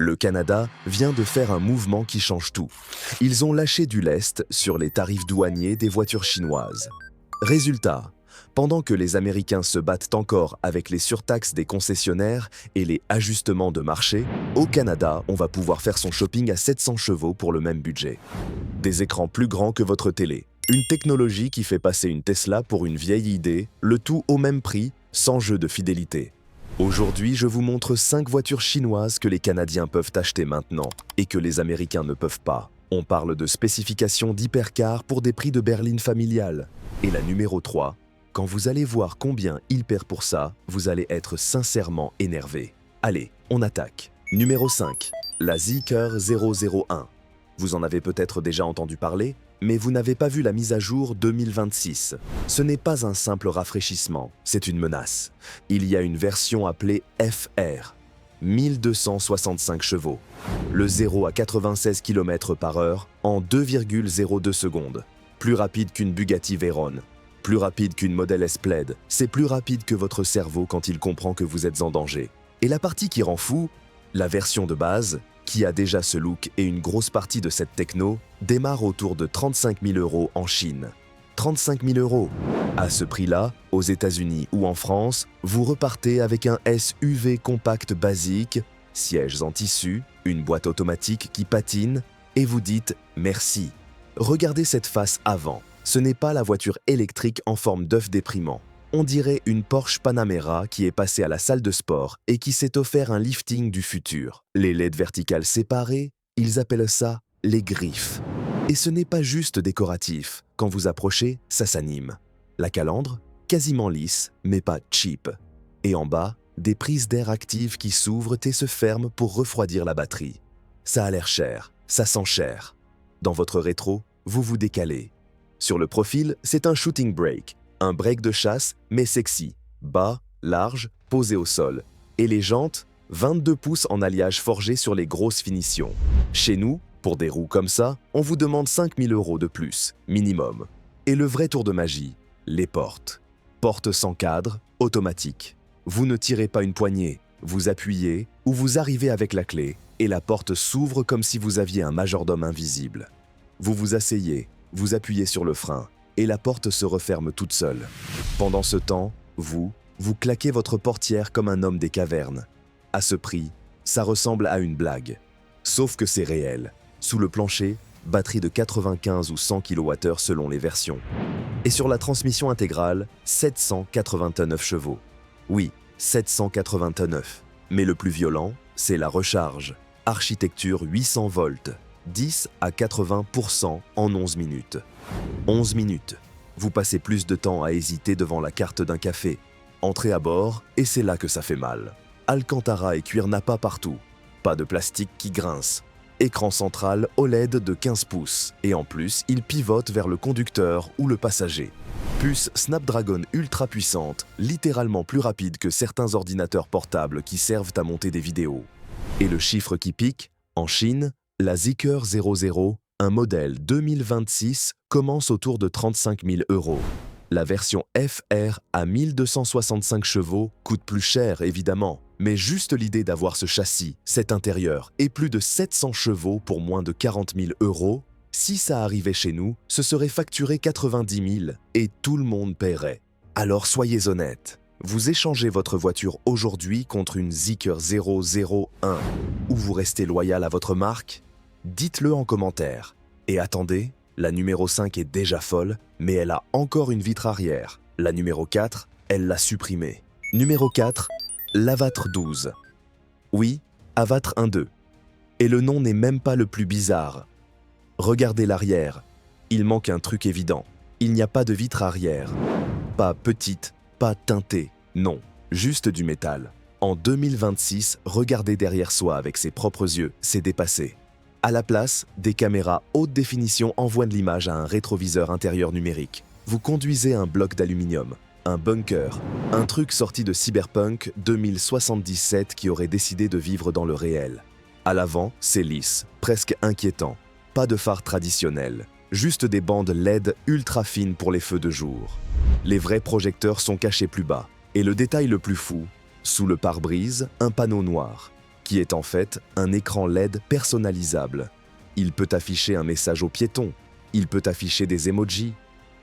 Le Canada vient de faire un mouvement qui change tout. Ils ont lâché du lest sur les tarifs douaniers des voitures chinoises. Résultat, pendant que les Américains se battent encore avec les surtaxes des concessionnaires et les ajustements de marché, au Canada, on va pouvoir faire son shopping à 700 chevaux pour le même budget. Des écrans plus grands que votre télé. Une technologie qui fait passer une Tesla pour une vieille idée, le tout au même prix, sans jeu de fidélité. Aujourd'hui, je vous montre 5 voitures chinoises que les Canadiens peuvent acheter maintenant et que les Américains ne peuvent pas. On parle de spécifications d'hypercar pour des prix de berline familiale. Et la numéro 3, quand vous allez voir combien il perd pour ça, vous allez être sincèrement énervé. Allez, on attaque. Numéro 5, la Zeekr 001. Vous en avez peut-être déjà entendu parler, mais vous n'avez pas vu la mise à jour 2026. Ce n'est pas un simple rafraîchissement, c'est une menace. Il y a une version appelée FR, 1265 chevaux. Le 0 à 96 km/h en 2,02 secondes. Plus rapide qu'une Bugatti Veyron. Plus rapide qu'une Model S Plaid. C'est plus rapide que votre cerveau quand il comprend que vous êtes en danger. Et la partie qui rend fou, la version de base, qui a déjà ce look et une grosse partie de cette techno, démarre autour de 35 000 € en Chine. 35 000 €. À ce prix-là, aux États-Unis ou en France, vous repartez avec un SUV compact basique, sièges en tissu, une boîte automatique qui patine, et vous dites merci. Regardez cette face avant. Ce n'est pas la voiture électrique en forme d'œuf déprimant. On dirait une Porsche Panamera qui est passée à la salle de sport et qui s'est offert un lifting du futur. Les LED verticales séparées, ils appellent ça les griffes. Et ce n'est pas juste décoratif. Quand vous approchez, ça s'anime. La calandre, quasiment lisse, mais pas cheap. Et en bas, des prises d'air actives qui s'ouvrent et se ferment pour refroidir la batterie. Ça a l'air cher, ça sent cher. Dans votre rétro, vous vous décalez. Sur le profil, c'est un shooting brake. Un break de chasse, mais sexy, bas, large, posé au sol. Et les jantes, 22 pouces en alliage forgé sur les grosses finitions. Chez nous, pour des roues comme ça, on vous demande 5 000 € de plus, minimum. Et le vrai tour de magie, les portes. Portes sans cadre, automatique. Vous ne tirez pas une poignée, vous appuyez ou vous arrivez avec la clé et la porte s'ouvre comme si vous aviez un majordome invisible. Vous vous asseyez, vous appuyez sur le frein, et la porte se referme toute seule. Pendant ce temps, vous claquez votre portière comme un homme des cavernes. À ce prix, ça ressemble à une blague. Sauf que c'est réel. Sous le plancher, batterie de 95 ou 100 kWh selon les versions. Et sur la transmission intégrale, 789 chevaux. Oui, 789. Mais le plus violent, c'est la recharge. Architecture 800 volts. 10 à 80% en 11 minutes. 11 minutes. Vous passez plus de temps à hésiter devant la carte d'un café. Entrez à bord et c'est là que ça fait mal. Alcantara et cuir nappa partout. Pas de plastique qui grince. Écran central OLED de 15 pouces. Et en plus, il pivote vers le conducteur ou le passager. Puce Snapdragon ultra puissante, littéralement plus rapide que certains ordinateurs portables qui servent à monter des vidéos. Et le chiffre qui pique, en Chine, la Zeekr 00, un modèle 2026, commence autour de 35 000 €. La version FR à 1265 chevaux coûte plus cher évidemment, mais juste l'idée d'avoir ce châssis, cet intérieur et plus de 700 chevaux pour moins de 40 000 €, si ça arrivait chez nous, ce serait facturé 90 000 et tout le monde paierait. Alors soyez honnêtes, vous échangez votre voiture aujourd'hui contre une Zeekr 001 ou vous restez loyal à votre marque? Dites-le en commentaire. Et attendez, la numéro 5 est déjà folle, mais elle a encore une vitre arrière. La numéro 4, elle l'a supprimée. Numéro 4, l'Avatre 12. Oui, Avatre 1.2. Et le nom n'est même pas le plus bizarre. Regardez l'arrière. Il manque un truc évident. Il n'y a pas de vitre arrière. Pas petite, pas teintée. Non, juste du métal. En 2026, regarder derrière soi avec ses propres yeux, c'est dépassé. À la place, des caméras haute définition envoient de l'image à un rétroviseur intérieur numérique. Vous conduisez un bloc d'aluminium, un bunker, un truc sorti de Cyberpunk 2077 qui aurait décidé de vivre dans le réel. À l'avant, c'est lisse, presque inquiétant. Pas de phare traditionnel, juste des bandes LED ultra fines pour les feux de jour. Les vrais projecteurs sont cachés plus bas. Et le détail le plus fou, sous le pare-brise, un panneau noir, qui est en fait un écran LED personnalisable. Il peut afficher un message aux piétons, il peut afficher des emojis.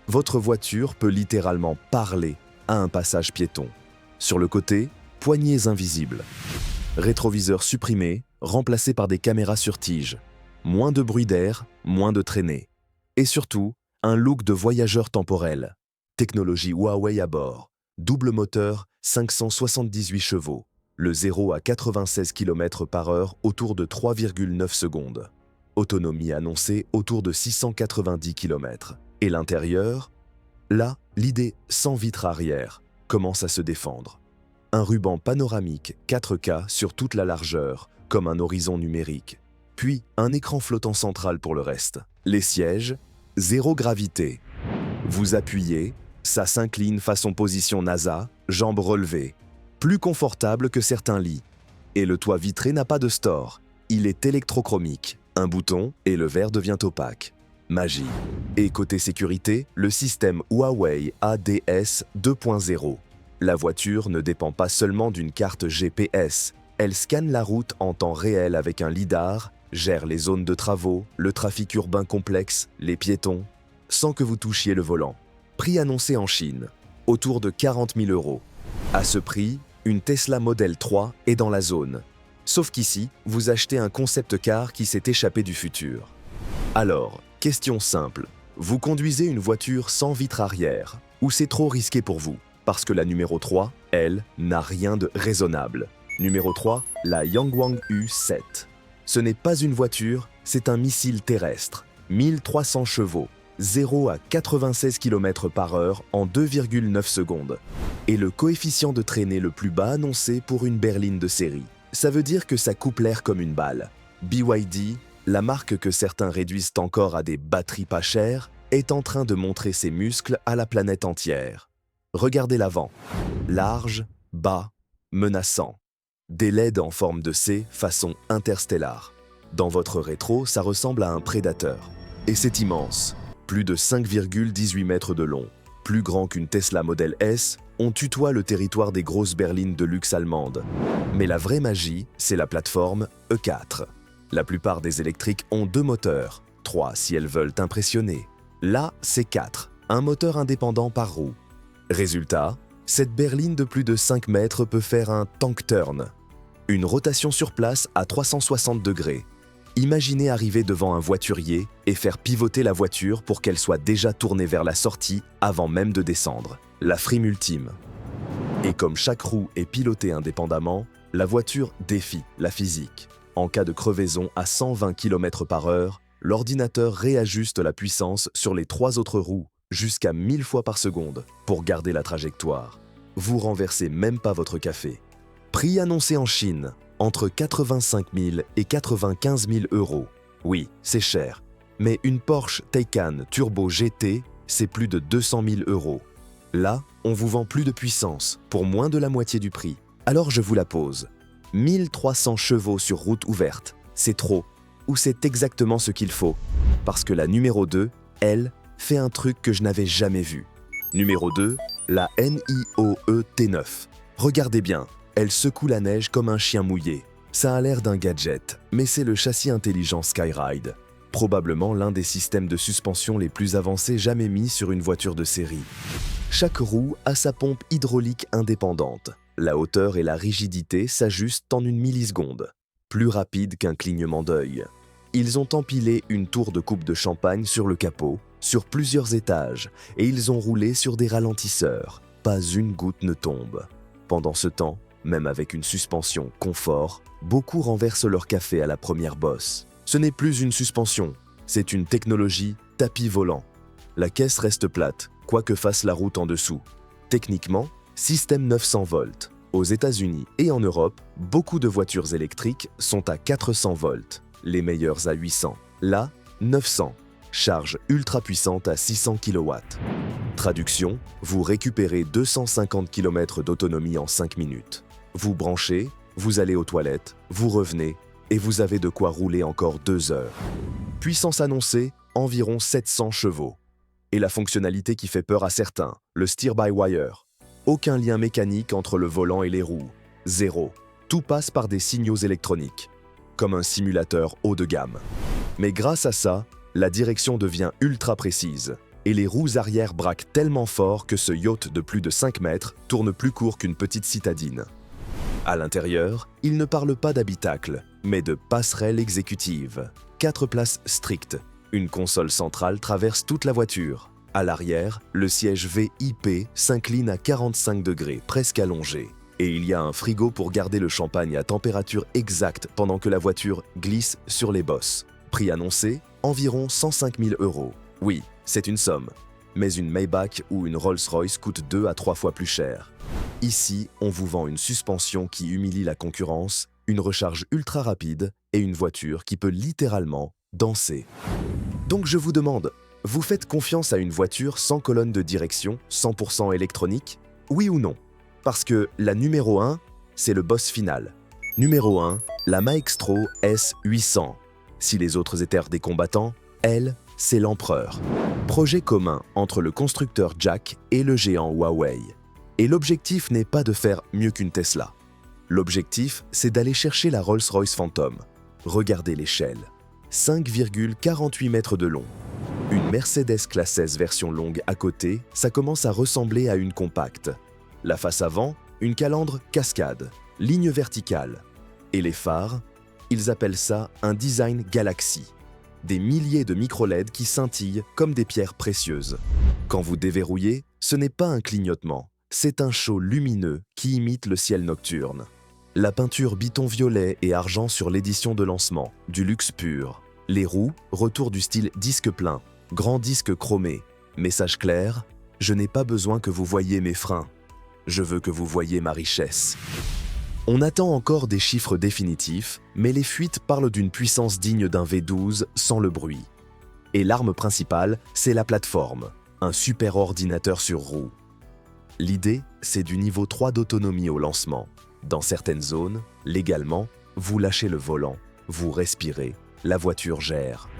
Votre voiture peut littéralement parler à un passage piéton. Sur le côté, poignées invisibles. Rétroviseur supprimé, remplacé par des caméras sur tige. Moins de bruit d'air, moins de traînées. Et surtout, un look de voyageur temporel. Technologie Huawei à bord. Double moteur, 578 chevaux. Le 0 à 96 km/h autour de 3,9 secondes. Autonomie annoncée autour de 690 km. Et l'intérieur? Là, l'idée sans vitre arrière commence à se défendre. Un ruban panoramique 4K sur toute la largeur, comme un horizon numérique. Puis, un écran flottant central pour le reste. Les sièges, zéro gravité. Vous appuyez, ça s'incline façon position NASA, jambes relevées. Plus confortable que certains lits. Et le toit vitré n'a pas de store. Il est électrochromique. Un bouton et le verre devient opaque. Magie. Et côté sécurité, le système Huawei ADS 2.0. La voiture ne dépend pas seulement d'une carte GPS. Elle scanne la route en temps réel avec un lidar, gère les zones de travaux, le trafic urbain complexe, les piétons, sans que vous touchiez le volant. Prix annoncé en Chine, autour de 40 000 €. À ce prix, une Tesla Model 3 est dans la zone. Sauf qu'ici, vous achetez un concept car qui s'est échappé du futur. Alors, question simple, vous conduisez une voiture sans vitre arrière, ou c'est trop risqué pour vous? Parce que la numéro 3, elle, n'a rien de raisonnable. Numéro 3, la Yangwang U7. Ce n'est pas une voiture, c'est un missile terrestre. 1300 chevaux, 0 à 96 km/h en 2,9 secondes. Et le coefficient de traînée le plus bas annoncé pour une berline de série. Ça veut dire que ça coupe l'air comme une balle. BYD, la marque que certains réduisent encore à des batteries pas chères, est en train de montrer ses muscles à la planète entière. Regardez l'avant. Large, bas, menaçant. Des LED en forme de C façon interstellare. Dans votre rétro, ça ressemble à un prédateur. Et c'est immense. Plus de 5,18 mètres de long. Plus grand qu'une Tesla Model S, on tutoie le territoire des grosses berlines de luxe allemandes. Mais la vraie magie, c'est la plateforme E4. La plupart des électriques ont 2 moteurs, 3 si elles veulent impressionner. Là, c'est 4, un moteur indépendant par roue. Résultat, cette berline de plus de 5 mètres peut faire un tank turn, une rotation sur place à 360 degrés. Imaginez arriver devant un voiturier et faire pivoter la voiture pour qu'elle soit déjà tournée vers la sortie avant même de descendre. La frime ultime. Et comme chaque roue est pilotée indépendamment, la voiture défie la physique. En cas de crevaison à 120 km/h, l'ordinateur réajuste la puissance sur les 3 autres roues jusqu'à 1000 fois par seconde pour garder la trajectoire. Vous renversez même pas votre café. Prix annoncé en Chine, entre 85 000 et 95 000 €. Oui, c'est cher, mais une Porsche Taycan Turbo GT, c'est plus de 200 000 €. Là, on vous vend plus de puissance pour moins de la moitié du prix. Alors je vous la pose. 1300 chevaux sur route ouverte, c'est trop, ou c'est exactement ce qu'il faut? Parce que la numéro 2, elle, fait un truc que je n'avais jamais vu. Numéro 2, la NIO T9. Regardez bien, elle secoue la neige comme un chien mouillé. Ça a l'air d'un gadget, mais c'est le châssis intelligent Skyride. Probablement l'un des systèmes de suspension les plus avancés jamais mis sur une voiture de série. Chaque roue a sa pompe hydraulique indépendante. La hauteur et la rigidité s'ajustent en une milliseconde, plus rapide qu'un clignement d'œil. Ils ont empilé une tour de coupe de champagne sur le capot, sur plusieurs étages, et ils ont roulé sur des ralentisseurs. Pas une goutte ne tombe. Pendant ce temps, même avec une suspension confort, beaucoup renversent leur café à la première bosse. Ce n'est plus une suspension, c'est une technologie tapis volant. La caisse reste plate, quoi que fasse la route en dessous. Techniquement, système 900 volts. Aux États-Unis et en Europe, beaucoup de voitures électriques sont à 400 volts, les meilleures à 800. Là, 900. Charge ultra puissante à 600 kW. Traduction, vous récupérez 250 km d'autonomie en 5 minutes. Vous branchez, vous allez aux toilettes, vous revenez, et vous avez de quoi rouler encore 2 heures. Puissance annoncée, environ 700 chevaux. Et la fonctionnalité qui fait peur à certains, le steer-by-wire. Aucun lien mécanique entre le volant et les roues. Zéro. Tout passe par des signaux électroniques, comme un simulateur haut de gamme. Mais grâce à ça, la direction devient ultra précise et les roues arrière braquent tellement fort que ce yacht de plus de 5 mètres tourne plus court qu'une petite citadine. À l'intérieur, il ne parle pas d'habitacle, mais de passerelle exécutive. 4 places strictes. Une console centrale traverse toute la voiture. À l'arrière, le siège VIP s'incline à 45 degrés, presque allongé. Et il y a un frigo pour garder le champagne à température exacte pendant que la voiture glisse sur les bosses. Prix annoncé, environ 105 000 €. Oui, c'est une somme. Mais une Maybach ou une Rolls-Royce coûte 2 à 3 fois plus cher. Ici, on vous vend une suspension qui humilie la concurrence, une recharge ultra rapide et une voiture qui peut littéralement danser. Donc je vous demande, vous faites confiance à une voiture sans colonne de direction, 100% électronique? Oui ou non? Parce que la numéro 1, c'est le boss final. Numéro 1, la Maestro S800. Si les autres étaient des combattants, elle, c'est l'empereur. Projet commun entre le constructeur Jack et le géant Huawei. Et l'objectif n'est pas de faire mieux qu'une Tesla. L'objectif, c'est d'aller chercher la Rolls-Royce Phantom. Regardez l'échelle. 5,48 mètres de long. Une Mercedes classe S version longue à côté, ça commence à ressembler à une compacte. La face avant, une calandre cascade, ligne verticale. Et les phares, ils appellent ça un design galaxy. Des milliers de micro-LED qui scintillent comme des pierres précieuses. Quand vous déverrouillez, ce n'est pas un clignotement, c'est un show lumineux qui imite le ciel nocturne. La peinture biton violet et argent sur l'édition de lancement, du luxe pur. Les roues, retour du style disque plein, grand disque chromé. Message clair, je n'ai pas besoin que vous voyiez mes freins. Je veux que vous voyiez ma richesse. On attend encore des chiffres définitifs, mais les fuites parlent d'une puissance digne d'un V12 sans le bruit. Et l'arme principale, c'est la plateforme, un super ordinateur sur roue. L'idée, c'est du niveau 3 d'autonomie au lancement. Dans certaines zones, légalement, vous lâchez le volant, vous respirez, la voiture gère.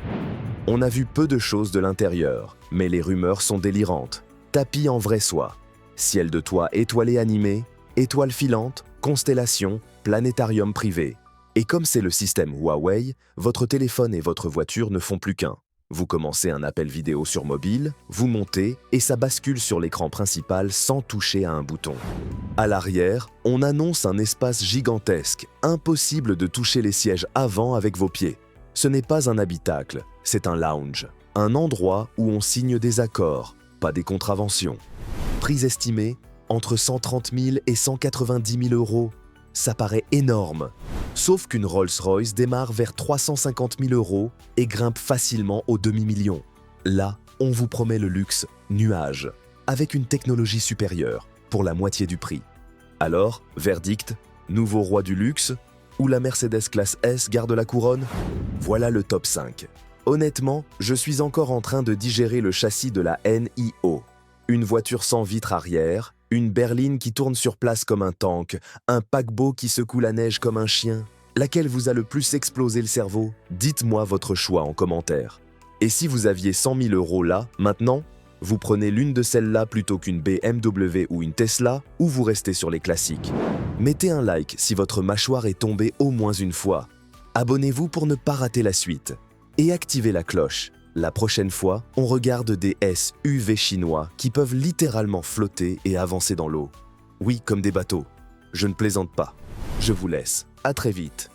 On a vu peu de choses de l'intérieur, mais les rumeurs sont délirantes. Tapis en vraie soie, ciel de toit étoilé animé, étoiles filantes, constellations, planétarium privé. Et comme c'est le système Huawei, votre téléphone et votre voiture ne font plus qu'un. Vous commencez un appel vidéo sur mobile, vous montez et ça bascule sur l'écran principal sans toucher à un bouton. À l'arrière, on annonce un espace gigantesque, impossible de toucher les sièges avant avec vos pieds. Ce n'est pas un habitacle, c'est un lounge, un endroit où on signe des accords, pas des contraventions. Prix estimé entre 130 000 et 190 000 €. Ça paraît énorme. Sauf qu'une Rolls-Royce démarre vers 350 000 € et grimpe facilement au demi-million. Là, on vous promet le luxe nuage, avec une technologie supérieure, pour la moitié du prix. Alors, verdict, nouveau roi du luxe, ou la Mercedes classe S garde la couronne? Voilà le top 5. Honnêtement, je suis encore en train de digérer le châssis de la NIO. Une voiture sans vitre arrière, une berline qui tourne sur place comme un tank, un paquebot qui secoue la neige comme un chien. Laquelle vous a le plus explosé le cerveau? Dites-moi votre choix en commentaire. Et si vous aviez 100 000 € là, maintenant, vous prenez l'une de celles-là plutôt qu'une BMW ou une Tesla, ou vous restez sur les classiques. Mettez un like si votre mâchoire est tombée au moins une fois. Abonnez-vous pour ne pas rater la suite. Et activez la cloche. La prochaine fois, on regarde des SUV chinois qui peuvent littéralement flotter et avancer dans l'eau. Oui, comme des bateaux. Je ne plaisante pas. Je vous laisse. À très vite.